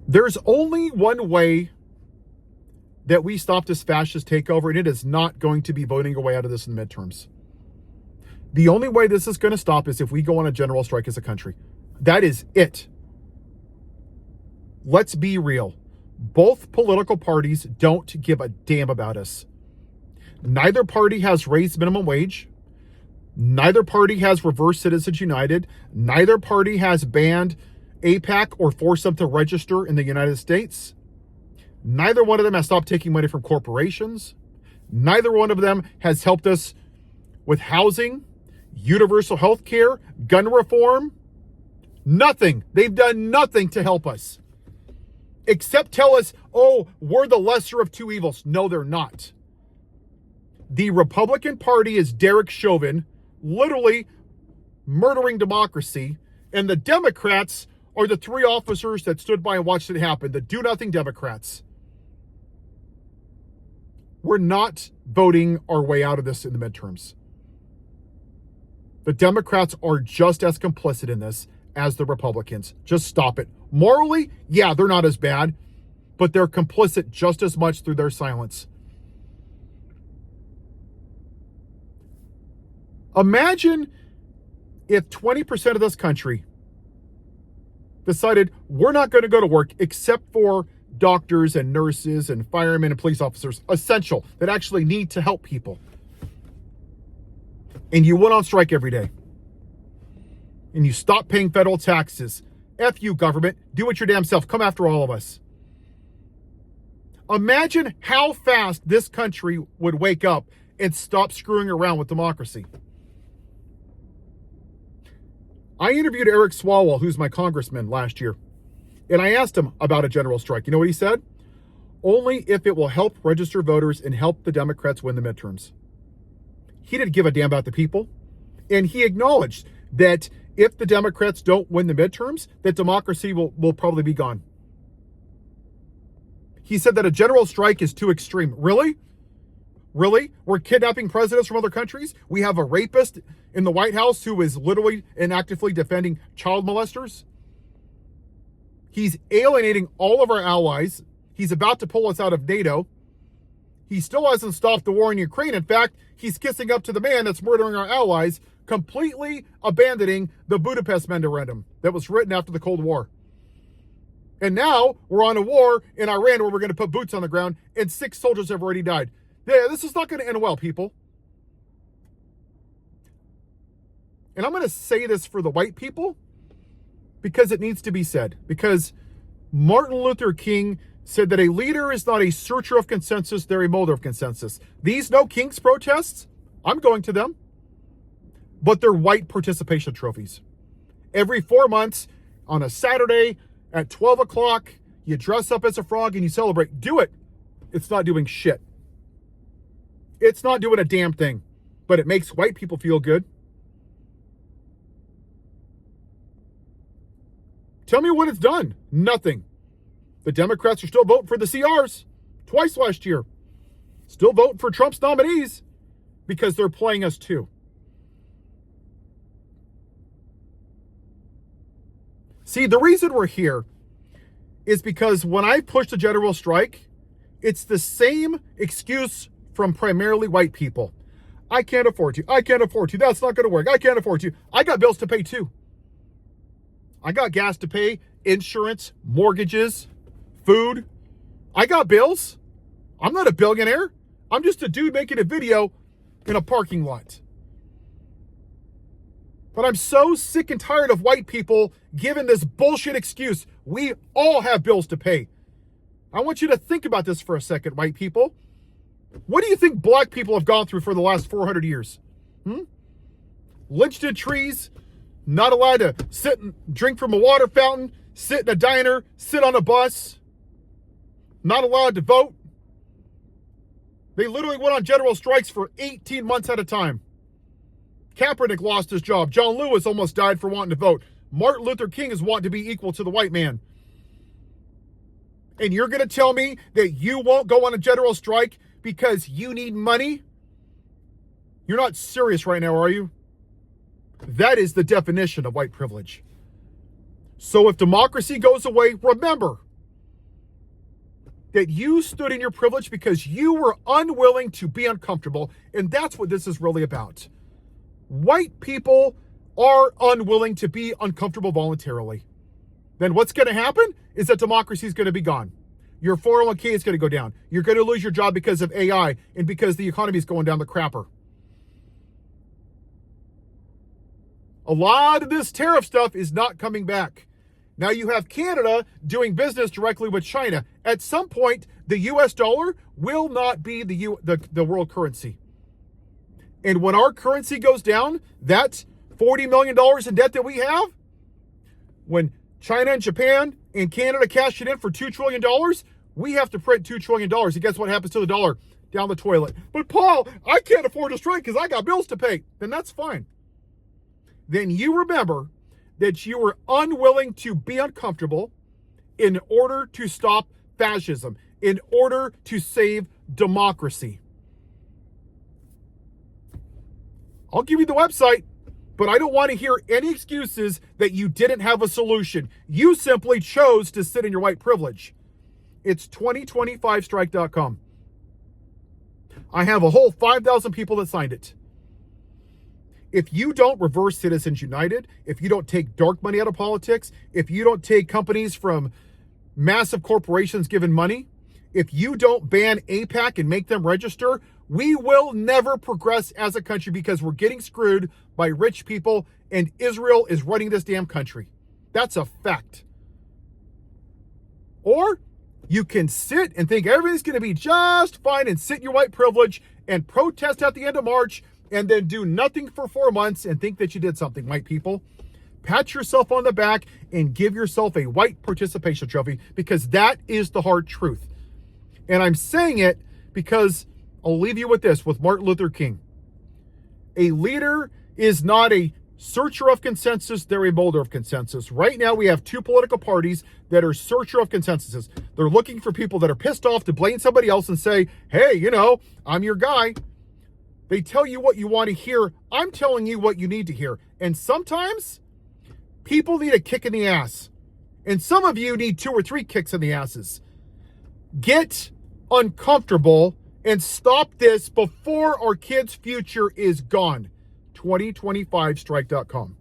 There's only one way that we stop this fascist takeover, and it is not going to be voting our way out of this in the midterms. The only way this is going to stop is if we go on a general strike as a country. That is it. Let's be real. Both political parties don't give a damn about us. Neither party has raised minimum wage. Neither party has reversed Citizens United. Neither party has banned AIPAC or forced them to register in the United States. Neither one of them has stopped taking money from corporations. Neither one of them has helped us with housing, universal health care, gun reform. Nothing. They've done nothing to help us. Except tell us, oh, we're the lesser of two evils. No, they're not. The Republican Party is Derek Chauvin, literally murdering democracy, and the Democrats are the three officers that stood by and watched it happen, the do-nothing Democrats. We're not voting our way out of this in the midterms. The Democrats are just as complicit in this as the Republicans. Just stop it. Morally, yeah, they're not as bad, but they're complicit just as much through their silence. Imagine if 20% of this country decided we're not going to go to work except for doctors and nurses and firemen and police officers, essential, that actually need to help people. And you went on strike every day. And you stopped paying federal taxes. F you, government. Do it your damn self. Come after all of us. Imagine how fast this country would wake up and stop screwing around with democracy. I interviewed Eric Swalwell, who's my congressman, last year. And I asked him about a general strike. You know what he said? Only if it will help register voters and help the Democrats win the midterms. He didn't give a damn about the people. And he acknowledged that if the Democrats don't win the midterms, that democracy will probably be gone. He said that a general strike is too extreme. Really? Really? We're kidnapping presidents from other countries? We have a rapist in the White House who is literally and actively defending child molesters? He's alienating all of our allies. He's about to pull us out of NATO. He still hasn't stopped the war in Ukraine. In fact, he's kissing up to the man that's murdering our allies, completely abandoning the Budapest Memorandum that was written after the Cold War. And now we're on a war in Iran where we're going to put boots on the ground, and 6 soldiers have already died. Yeah, this is not going to end well, people. And I'm going to say this for the white people because it needs to be said. Because Martin Luther King said that a leader is not a searcher of consensus, they're a molder of consensus. These No Kings protests, I'm going to them. But they're white participation trophies. Every 4 months, on a Saturday at 12 o'clock, you dress up as a frog and you celebrate. Do it. It's not doing shit. It's not doing a damn thing. But it makes white people feel good. Tell me what it's done. Nothing. The Democrats are still voting for the CRs twice last year. Still voting for Trump's nominees because they're playing us too. See, the reason we're here is because when I push the general strike, it's the same excuse from primarily white people. I can't afford to. I can't afford to. That's not going to work. I can't afford to. I got bills to pay too. I got gas to pay, insurance, mortgages, food. I got bills. I'm not a billionaire. I'm just a dude making a video in a parking lot. But I'm so sick and tired of white people giving this bullshit excuse. We all have bills to pay. I want you to think about this for a second, white people. What do you think black people have gone through for the last 400 years? Lynched in trees, not allowed to sit and drink from a water fountain, sit in a diner, sit on a bus, not allowed to vote. They literally went on general strikes for 18 months at a time. Kaepernick lost his job. John Lewis almost died for wanting to vote. Martin Luther King is wanting to be equal to the white man. And you're going to tell me that you won't go on a general strike because you need money? You're not serious right now, are you? That is the definition of white privilege. So if democracy goes away, remember, that you stood in your privilege because you were unwilling to be uncomfortable. And that's what this is really about. White people are unwilling to be uncomfortable voluntarily. Then what's going to happen is that democracy is going to be gone. Your 401k is going to go down. You're going to lose your job because of AI and because the economy is going down the crapper. A lot of this tariff stuff is not coming back. Now you have Canada doing business directly with China. At some point, the US dollar will not be the world currency. And when our currency goes down, that's $40 million in debt that we have. When China and Japan and Canada cash it in for $2 trillion, we have to print $2 trillion. And guess what happens to the dollar? Down the toilet. But Paul, I can't afford to strike because I got bills to pay. Then that's fine. Then you remember that you were unwilling to be uncomfortable in order to stop fascism, in order to save democracy. I'll give you the website, but I don't want to hear any excuses that you didn't have a solution. You simply chose to sit in your white privilege. It's 2025strike.com. I have a whole 5,000 people that signed it. If you don't reverse Citizens United, if you don't take dark money out of politics, if you don't take companies from massive corporations given money, if you don't ban AIPAC and make them register, we will never progress as a country because we're getting screwed by rich people and Israel is running this damn country. That's a fact. Or you can sit and think everything's going to be just fine and sit in your white privilege and protest at the end of March and then do nothing for 4 months and think that you did something, white people. Pat yourself on the back and give yourself a white participation trophy because that is the hard truth. And I'm saying it because I'll leave you with this, with Martin Luther King. A leader is not a searcher of consensus, they're a molder of consensus. Right now we have two political parties that are searcher of consensuses. They're looking for people that are pissed off to blame somebody else and say, hey, I'm your guy. They tell you what you want to hear. I'm telling you what you need to hear. And sometimes people need a kick in the ass. And some of you need 2 or 3 kicks in the asses. Get uncomfortable and stop this before our kids' future is gone. 2025strike.com.